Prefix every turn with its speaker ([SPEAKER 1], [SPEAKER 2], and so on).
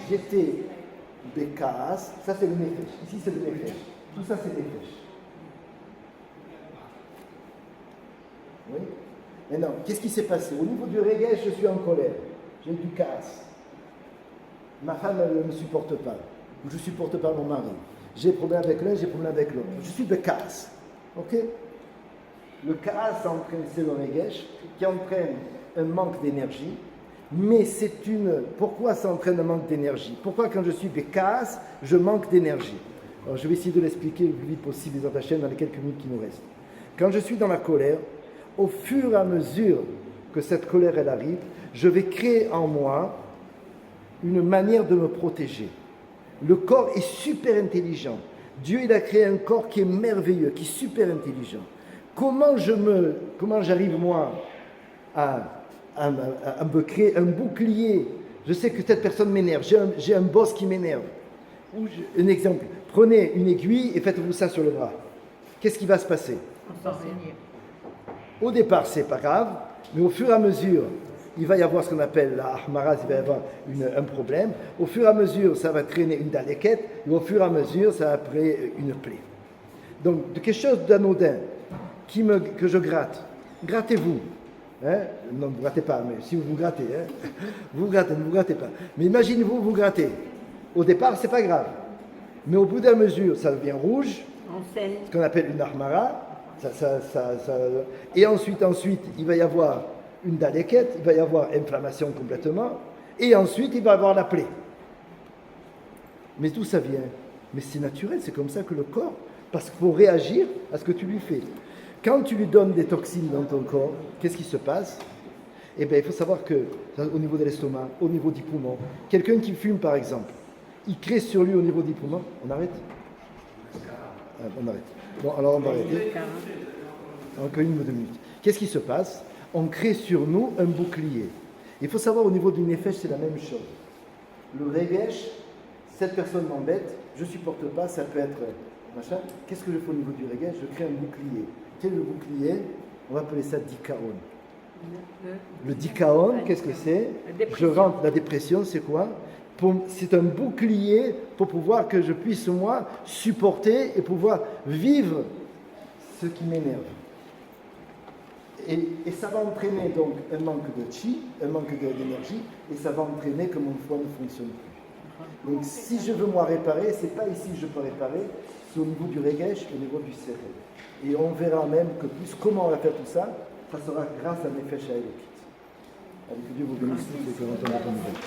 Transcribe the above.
[SPEAKER 1] j'étais Bekaas, ça c'est le Nefesh, ici c'est le Nefesh, tout ça c'est Nefesh. Oui. Maintenant, qu'est-ce qui s'est passé? Au niveau du Regesh, je suis en colère, j'ai du Kaas. Ma femme elle ne me supporte pas, ou je ne supporte pas mon mari. J'ai problème avec l'un, j'ai problème avec l'autre. Je suis Bekaas. Ok? Le Kaas entraîne, c'est le Regesh, qui entraîne un manque d'énergie. Mais c'est une... Pourquoi ça entraîne un manque d'énergie? Pourquoi quand je suis Bekaas, je manque d'énergie? Alors je vais essayer de l'expliquer le plus vite possible dans les quelques minutes qui nous restent. Quand je suis dans la colère, au fur et à mesure que cette colère elle arrive, je vais créer en moi une manière de me protéger. Le corps est super intelligent. Dieu il a créé un corps qui est merveilleux, qui est super intelligent. Comment j'arrive moi à me créer un bouclier? Je sais que cette personne m'énerve, j'ai un boss qui m'énerve. Un exemple, prenez une aiguille et faites-vous ça sur le bras. Qu'est-ce qui va se passer? Au départ, c'est pas grave, mais au fur et à mesure, il va y avoir ce qu'on appelle la ahmaraz, il va y avoir un problème. Au fur et à mesure, ça va traîner une daléquette, et au fur et à mesure, ça va créer une plaie. Donc, de quelque chose d'anodin que je gratte, grattez-vous. Hein? Non, ne vous grattez pas, mais si vous vous grattez, hein? Vous grattez, ne vous grattez pas. Mais imaginez-vous, vous grattez. Au départ, c'est pas grave. Mais au bout d'une mesure, ça devient rouge, ce qu'on appelle une ahmara. Et ensuite, il va y avoir une daléquette, il va y avoir inflammation complètement, et ensuite, il va y avoir la plaie. Mais d'où ça vient? Mais c'est naturel, c'est comme ça que le corps, parce qu'il faut réagir à ce que tu lui fais. Quand tu lui donnes des toxines dans ton corps, qu'est-ce qui se passe? Eh bien, il faut savoir que, au niveau de l'estomac, au niveau du poumon, quelqu'un qui fume, par exemple, il crée sur lui au niveau du poumon. On arrête? On arrête. Bon, alors on va arrêter. Encore une ou deux minutes. Qu'est-ce qui se passe? On crée sur nous un bouclier. Il faut savoir, au niveau du nefesh, c'est la même chose. Le regesh, cette personne m'embête, je ne supporte pas, ça peut être machin. Qu'est-ce que je fais au niveau du regesh? Je crée un bouclier. Quel est le bouclier? On va appeler ça dikaon. Le dikaon, qu'est-ce que c'est? Je rentre, la dépression, c'est quoi? C'est un bouclier pour pouvoir que je puisse, moi, supporter et pouvoir vivre ce qui m'énerve. Et ça va entraîner donc un manque de chi, un manque d'énergie, et ça va entraîner que mon foie ne fonctionne plus. Donc si je veux moi réparer, c'est pas ici que je peux réparer, c'est au niveau du regesh, au niveau du séré. Et on verra même que plus comment on va faire tout ça, ça sera grâce à Nefesh HaElokit. Avec que Dieu vous bénisse tous et que l'on entende la bonne nouvelle.